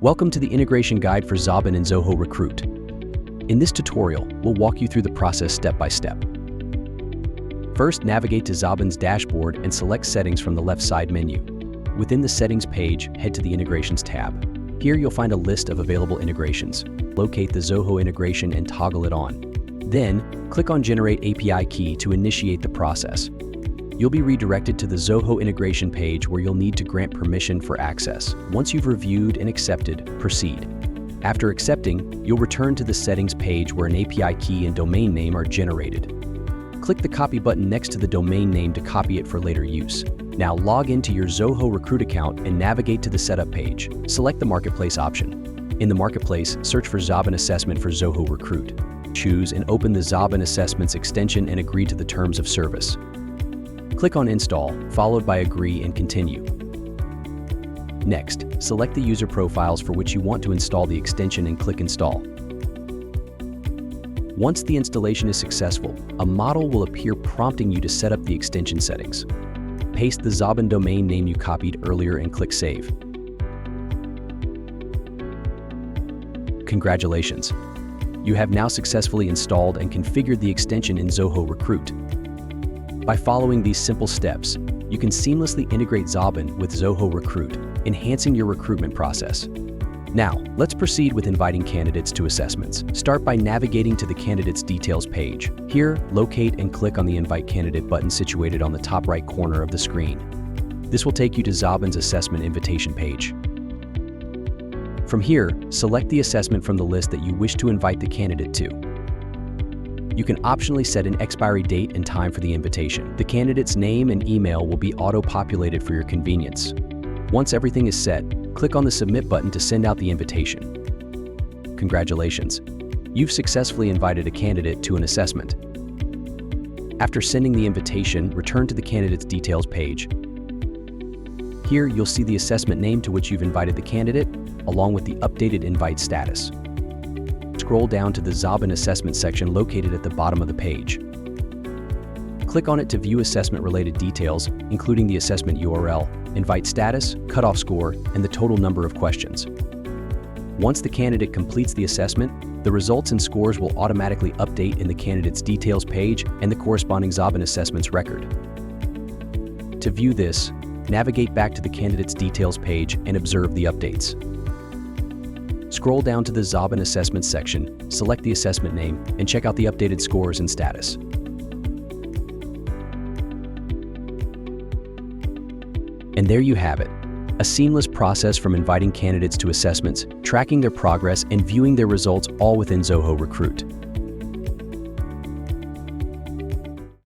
Welcome to the integration guide for Xobin and Zoho Recruit. In this tutorial, we'll walk you through the process step by step. First, navigate to Xobin's dashboard and select Settings from the left side menu. Within the Settings page, head to the Integrations tab. Here you'll find a list of available integrations. Locate the Zoho integration and toggle it on. Then, click on Generate API Key to initiate the process. You'll be redirected to the Zoho integration page where you'll need to grant permission for access. Once you've reviewed and accepted, proceed. After accepting, you'll return to the Settings page where an API key and domain name are generated. Click the Copy button next to the domain name to copy it for later use. Now log into your Zoho Recruit account and navigate to the Setup page. Select the Marketplace option. In the Marketplace, search for Xobin Assessment for Zoho Recruit. Choose and open the Xobin Assessments extension and agree to the terms of service. Click on Install, followed by Agree and Continue. Next, select the user profiles for which you want to install the extension and click Install. Once the installation is successful, a model will appear prompting you to set up the extension settings. Paste the Xobin domain name you copied earlier and click Save. Congratulations! You have now successfully installed and configured the extension in Zoho Recruit. By following these simple steps, you can seamlessly integrate Xobin with Zoho Recruit, enhancing your recruitment process. Now, let's proceed with inviting candidates to assessments. Start by navigating to the Candidates Details page. Here, locate and click on the Invite Candidate button situated on the top right corner of the screen. This will take you to Xobin's assessment invitation page. From here, select the assessment from the list that you wish to invite the candidate to. You can optionally set an expiry date and time for the invitation. The candidate's name and email will be auto-populated for your convenience. Once everything is set, click on the Submit button to send out the invitation. Congratulations! You've successfully invited a candidate to an assessment. After sending the invitation, return to the Candidate's Details page. Here, you'll see the assessment name to which you've invited the candidate, along with the updated invite status. Scroll down to the Xobin Assessment section located at the bottom of the page. Click on it to view assessment-related details, including the assessment URL, invite status, cutoff score, and the total number of questions. Once the candidate completes the assessment, the results and scores will automatically update in the candidate's details page and the corresponding Xobin Assessments record. To view this, navigate back to the candidate's details page and observe the updates. Scroll down to the Xobin Assessments section, select the assessment name, and check out the updated scores and status. And there you have it, a seamless process from inviting candidates to assessments, tracking their progress, and viewing their results all within Zoho Recruit.